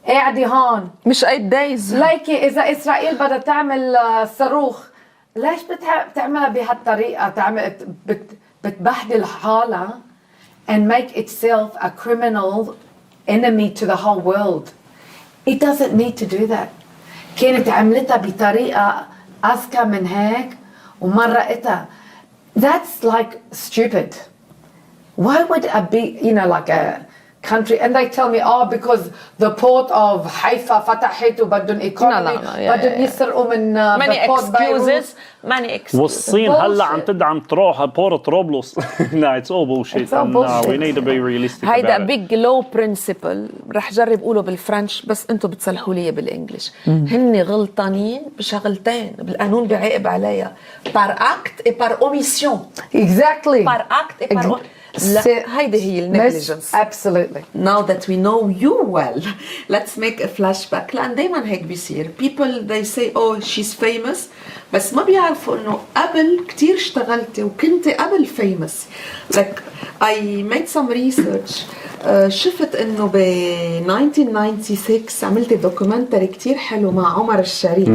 قاعدة هون. مش 8 days. ليكي إذا إسرائيل بدها تعمل صاروخ ليش بتعملها بهالطريقة؟ بتبهدل حالها and make itself a criminal enemy to the whole world. It doesn't need to do that. كانت عملتها بطريقة أذكى من هيك ومرقتها. That's like stupid. Why would like a country, and they tell me, because the port of Haifa فتحت وبدهم economy بدهم يسرقوا من many the port excuses, many excuses. والصين هلا عم تدعم تروح بور طرابلس. No, it's all bullshit. It's all No, bullshit. we need to be realistic هيدا about it. big low principle. رح جرب قوله بالفرنش بس انتم بتصلحوا لي بالانجلش. هن غلطانين بشغلتين بالقانون بيعاقب عليها par acte et par omission. Exactly. par acte et par لا هيدي هي negligence. Absolutely. Now that we know you well, let's make a flashback. لأن دايما هيك بيصير. People they say oh she's famous بس ما بيعرفوا إنه قبل كتير اشتغلتي وكنتي قبل famous. Like I made some research. شفت إنه ب 1996 عملت دوكيومنتري كتير حلو مع عمر الشريف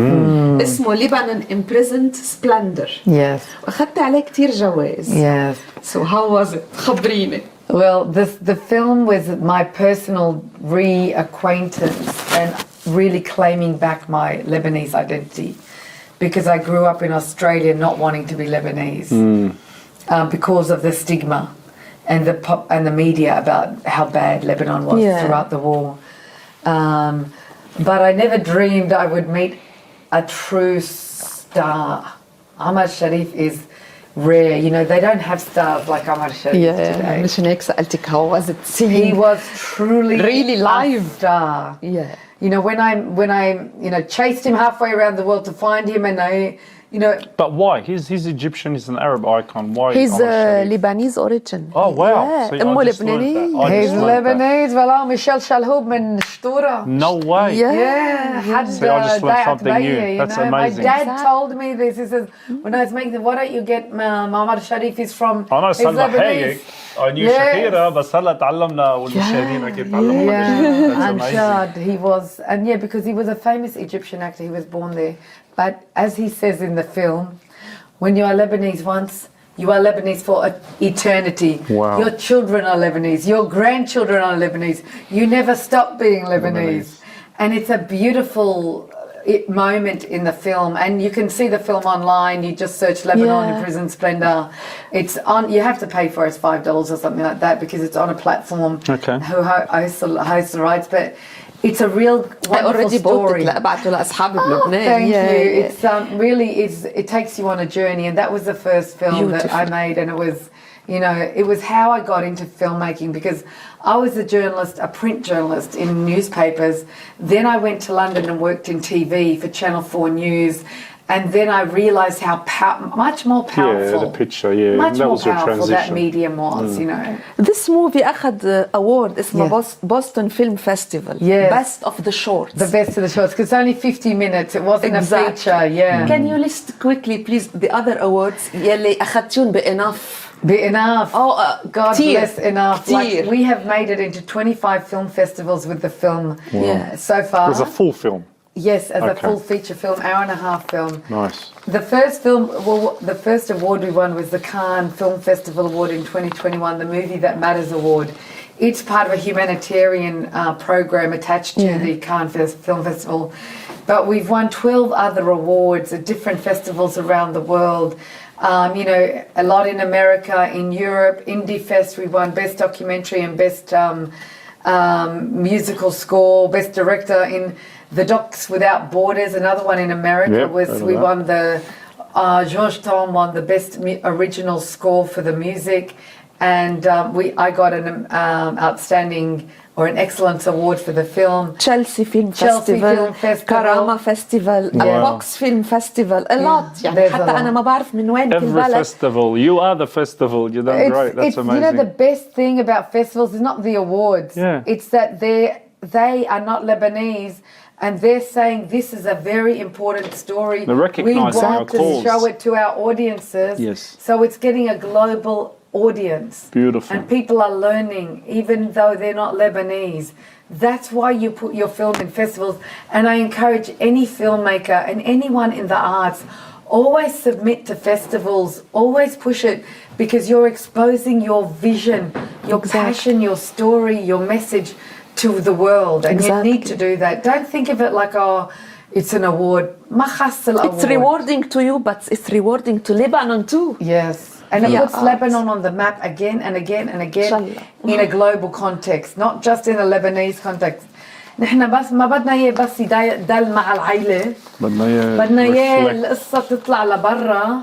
اسمه Lebanon Imprisoned Splendor. Yes. وأخذت عليه كتير جوائز. Yes. So how was it? خبريني. Well, the film was my personal reacquaintance and really claiming back my Lebanese identity, because I grew up in Australia not wanting to be Lebanese because of the stigma and the media about how bad Lebanon was throughout the war. But I never dreamed I would meet a true star. Ahmad Sharif is rare. You know, they don't have stars like Ahmad Sharif today. مشان هيك سألتك how was it He seeing? was truly Really live. a star. Yeah. You know, when I chased him halfway around the world to find him, and But why? He's Egyptian. He's an Arab icon. Why? He's Omar Sharif? Lebanese origin. Oh wow! Yeah. See, أمه I just learned لبنانية. that. I just he's learned that. Lebanese. Well, Michel Chalhoub من شطورة. No way. Yeah, had See, I just learned something new. That's amazing. My dad told me this. He says, when I was making why don't you get Muhammad Sharif? He's from. أنا he's سلمى Lebanese. هيك. I knew Shakira, بس هلا تعلمنا والمشاهدين أكيد تعلموا. Yeah, I'm That's amazing. sure he was, and because he was a famous Egyptian actor. He was born there, but as he says in the film, when you are Lebanese once, you are Lebanese for eternity. Wow. Your children are Lebanese. Your grandchildren are Lebanese. You never stop being Lebanese. And it's a beautiful moment in the film, and you can see the film online. You just search Lebanon in Prison Splendor. It's on. You have to pay for it, $5 or something like that, because it's on a platform who hosts the rights. But it's a real wonderful story. بعته لأصحابي بلبنان. Thank you. It's really it takes you on a journey, and that was the first film that I made, and it was how I got into filmmaking, because I was a journalist, a print journalist in newspapers. Then I went to London and worked in TV for Channel 4 News. And then I realised how much more powerful. Yeah, the picture, much that more was your powerful that transition. medium was, This movie أخذ award اسمه Boston Film Festival. Yes. Best of the shorts. The best of the shorts, because it's only 50 minutes. It wasn't a feature, Can you list quickly, please, the other awards يلي أخذتيون بenough? Be enough. God bless enough. Like, we have made it into 25 film festivals with the film so far. It was a full film. Yes, as a full feature film, hour and a half film. Nice. The first award we won was the Cannes Film Festival Award in 2021, the Movie That Matters Award. It's part of a humanitarian program attached to the Cannes Film Festival. But we've won 12 other awards at different festivals around the world. A lot in America, in Europe. Indie Fest, we won Best Documentary and Best Musical Score, Best Director in The Docs Without Borders. Another one in America we won the Georgey won the Best Original Score for the music, and I got an outstanding or an excellence award for the film. Chelsea Film Festival, Karama Festival, Box Film Festival, a lot. يعني حتى أنا ما بعرف من وين كل بلد. Every festival, you are the festival. You're done great. That's amazing. The best thing about festivals is not the awards. It's that they are not Lebanese. And they're saying this is a very important story. They recognise we our want to cause. show it to our audiences. Yes. So it's getting a global audience. Beautiful. And people are learning, even though they're not Lebanese. That's why you put your film in festivals. And I encourage any filmmaker and anyone in the arts, always submit to festivals, always push it, because you're exposing your vision, your passion, your story, your message to the world, and you need to do that. Don't think of it like, it's an award. It's rewarding to you, but it's rewarding to Lebanon too. Yes. And it Yeah, puts Lebanon on the map again and again and again Inshallah. in a global context, not just in a Lebanese context. نحن بس ما بدنا اياه بس يدل مع العيلة، بدنا اياه القصة تطلع لبرا،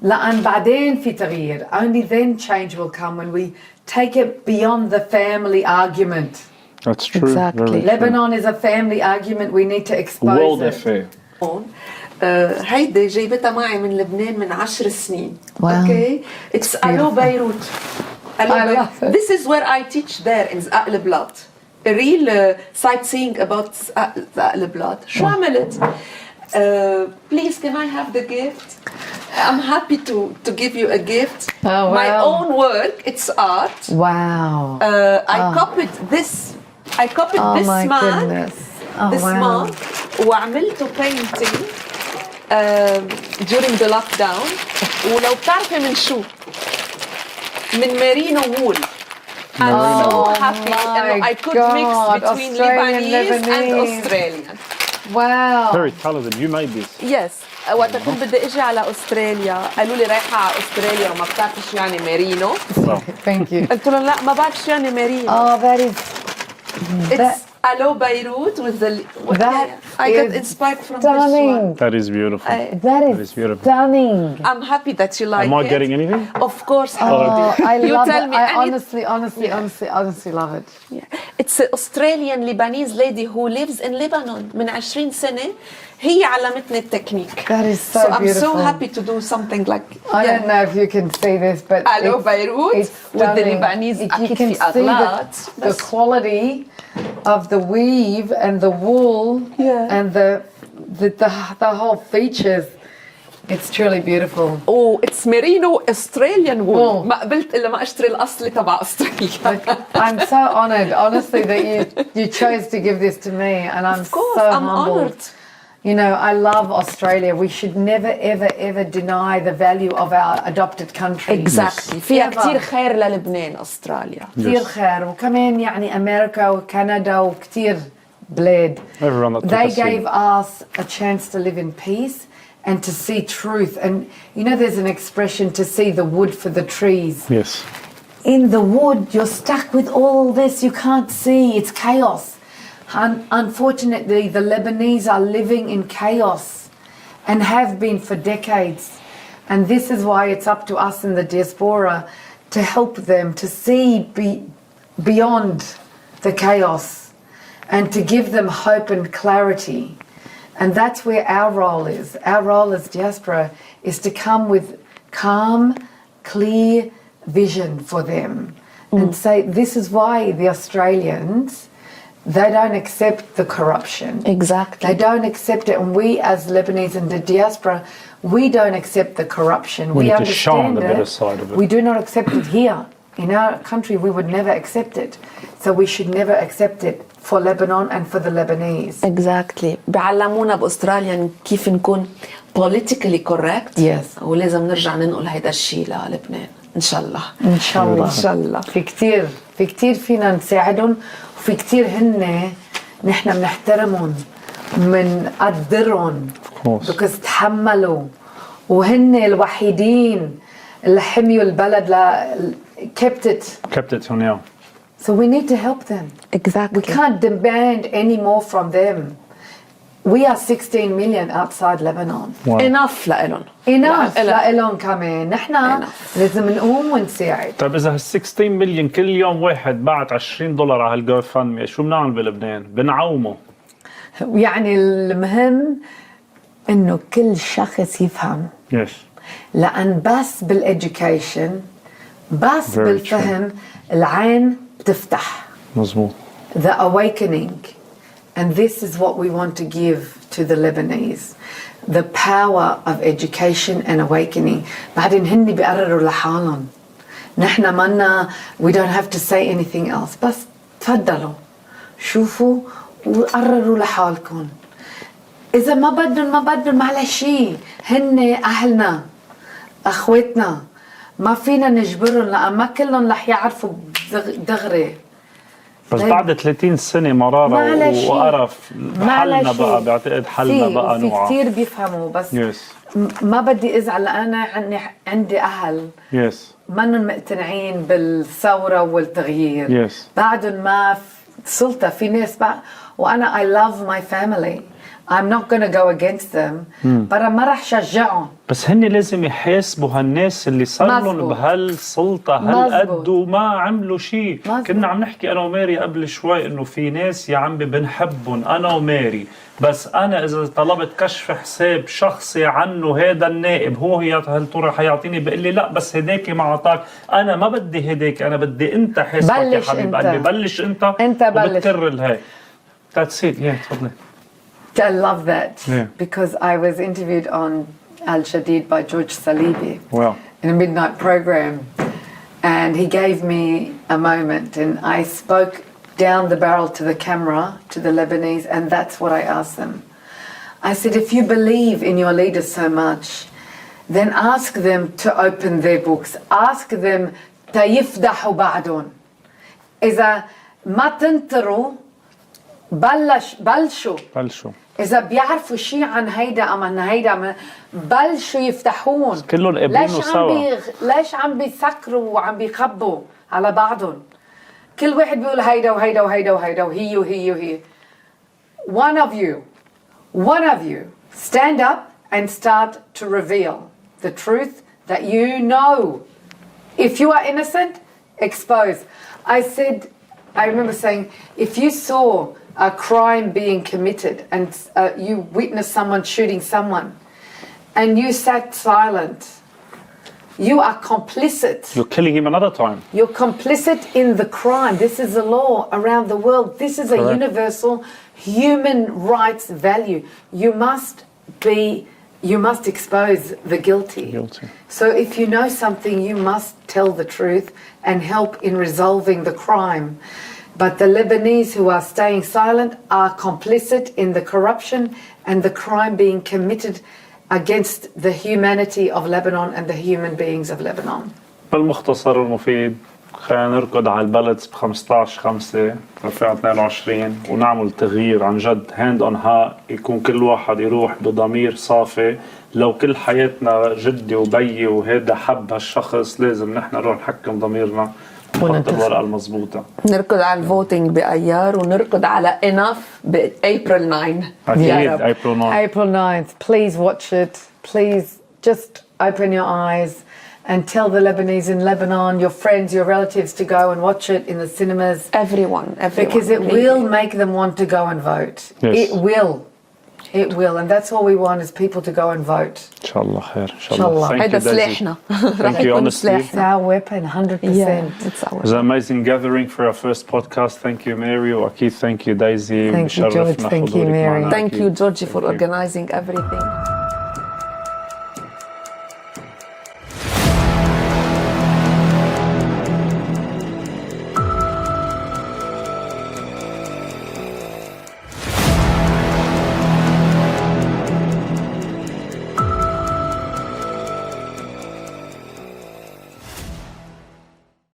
لأن بعدين في تغيير. Only then change will come when we take it beyond the family argument. That's true. Exactly. Very true. Lebanon is a family argument. We need to expose World it. affair. هيدي جايبتها معي من لبنان من 10 سنين. Wow. Okay, it's Allo Beirut. Allo I Beirut. love it. This is where I teach there in Zaql Blad. A real sightseeing about Zaql Blad. شو عملت? Please, can I have the gift? I'm happy to give you a gift. Oh, wow. My own work. It's art. Wow. I copied this. I copied Oh this my man. goodness. Oh This wow. month وعملته painting during the lockdown. ولو بتعرفي من شو؟ من ميرينو وول. I'm so happy إنه I could mix God, between Australian, Lebanese and Lebanese. Australian. Wow. Very talented. You made this. Yes. وقت كنت بدي اجي على استراليا قالوا لي رايحه على استراليا وما بتعرفي شو يعني ميرينو. Wow. Thank you. قلت لهم لا ما بعرف شو يعني ميرينو. Oh, that is. It's Allo Beirut with the. That I got is inspired from stunning. this one. That is beautiful. That That is is beautiful. stunning. I'm happy that you like Am I it. getting anything? Of course, Oh, I you love tell it. me. I and honestly love it. it's an Australian Lebanese lady who lives in Lebanon من 20 سنة. هي علمتني التكنيك. That is so I'm beautiful. so happy to do something like. I don't know if you can see this, but Allo Beirut it's with the stunning. Lebanese. You أكيد can في see أغلاط. the quality of the weave and the wool and the whole features. It's truly beautiful. Oh, it's merino Australian wool. Oh. ما قبلت إلا ما أشتري الأصلي تبع أستراليا. I'm so honored, honestly, that you chose to give this to me, and I'm Of course, so I'm humbled. honored. You know, I love Australia. We should never, ever, ever deny the value of our adopted country. Exactly. فيها Ever. كتير خير للبنان أستراليا. كتير خير، وكمان يعني أمريكا وكندا وكتير بلاد. Everyone that took They a seat. gave us a chance to live in peace and to see truth. And you know, there's an expression to see the wood for the trees. Yes. In the wood, you're stuck with all this. You can't see. It's chaos. Unfortunately, the Lebanese are living in chaos and have been for decades. And this is why it's up to us in the diaspora to help them to see beyond the chaos and to give them hope and clarity. And that's where our role is. Our role as diaspora is to come with calm, clear vision for them and say, this is why the Australians, they don't accept the corruption. Exactly. They don't accept it. And we as Lebanese in the diaspora, we don't accept the corruption. We need to understand shine the it. better side of it. We do not accept it here. In our country, we would never accept it. So we should never accept it for Lebanon and for the Lebanese. Exactly. بيعلمونا بأستراليا كيف نكون politically correct. Yes. ولازم نرجع ننقل هيدا الشيء للبنان. إن شاء الله. إن شاء الله. إن شاء الله. في كتير فينا نساعدهم، وفي كتير هن نحن بنحترمهم بنقدرهم because تحملوا، وهن الوحيدين اللي حميوا البلد kept it till now. so we need to help them. Exactly. We can't demand any more from them. We are 16 million outside Lebanon. Wow. Enough لإلهم. enough لإلهم كمان. نحن لازم نقوم ونساعد. طيب إذا هال 16 مليون كل يوم واحد بعت $20 على هالجو فاند، شو بنعمل بلبنان؟ بنعومه. يعني المهم إنه كل شخص يفهم. Yes. لأن بس بالeducation، بس Very بالفهم العين بتفتح. مظبوط. The awakening. And this is what we want to give to the Lebanese. The power of education and awakening. بعدين هن بيقرروا لحالهم. نحن منا we don't have to say anything else. بس تفضلوا شوفوا وقرروا لحالكم. إذا ما بدهم معلش شيء. هن أهلنا أخوتنا. ما فينا نجبرهم لأن ما كلهم رح يعرفوا دغري. بس بعد 30 سنة مرارة معلش. وقرف حلنا معلش. بقى بعتقد حلنا بقى في نوعا. كثير بيفهموا بس يس ما بدي ازعل لأن انا عندي اهل يس منن مقتنعين بالثورة والتغيير. يس بعدهم ما سلطة في ناس بقى وأنا I love my family. I'm not gonna go against them. برا ما رح شجعهم. بس هن لازم يحاسبوا هالناس اللي صار لهم مزبوط. بهالسلطة هالقد وما عملوا شيء. مزبوط. كنا عم نحكي أنا وماري قبل شوي إنه في ناس يا عمي بنحبهم أنا وماري، بس أنا إذا طلبت كشف حساب شخصي عنه هذا النائب هو هل ترى حيعطيني؟ بقول لي لا بس هداك ما عطاك، أنا ما بدي هداك، أنا بدي أنت حاسبك يا بلش حبيب أنت. قلبي، بلش أنت بلش. وبتكرر الهاي. That's it. Yeah, تفضلي. I love that Yeah. because I was interviewed on Al Shadid by George Salibi Wow. in a midnight program, and he gave me a moment, and I spoke down the barrel to the camera, to the Lebanese, and that's what I asked them. I said, if you believe in your leaders so much, then ask them to open their books. Ask them تيفتحوا بعدهم. إذا ما تنطروا بلشوا. إذا بيعرفوا شيء عن هيدا أم عن هيدا بلشوا يفتحون. كلهم قابلينه سوا. ليش عم بيسكروا وعم بيخبوا على بعضهم؟ كل واحد بيقول هيدا وهيدا وهيدا وهيدا وهي وهي وهي. One of you stand up and start to reveal the truth that you know. If you are innocent, expose. I remember saying, if you saw a crime being committed and you witnessed someone shooting someone and you sat silent, you are complicit. You're killing him another time. You're complicit in the crime. This is the law around the world. This is a Correct. universal human rights value. You must expose the guilty. So if you know something, you must tell the truth and help in resolving the crime. But the Lebanese who are staying silent are complicit in the corruption and the crime being committed against the humanity of Lebanon and the human beings of Lebanon. بالمختصر المفيد خلينا نركض على البلد ب 15/5 2022 ونعمل تغيير عن جد هاند اون ها، يكون كل واحد يروح بضمير صافي. لو كل حياتنا جدي وبيي وهذا حب هالشخص لازم نحن نروح نحكم ضميرنا ونحط الورقة المضبوطة. نركض على الفوتينج بأيار ونركض على enough بأبريل 9. أكيد April 9. April 9th. Please watch it. Please just open your eyes and tell the Lebanese in Lebanon, your friends, your relatives to go and watch it in the cinemas. Everyone. Because it will make them want to go and vote. Yes. It will. It will. And that's all we want is people to go and vote. إن شاء الله خير. إن شاء شاء الله. الله. Thank you, هيدا Daisy. سلاحنا. Thank you, honestly. It's our weapon, 100%. Yeah, it's It was an amazing gathering for our first podcast. Thank you, Mary. وأكيد thank you, Daisy. Thank you, George. بشرفنا Thank you, حضورك Mary. معنا Thank you, أكيد. Georgie, for Thank you. organizing everything.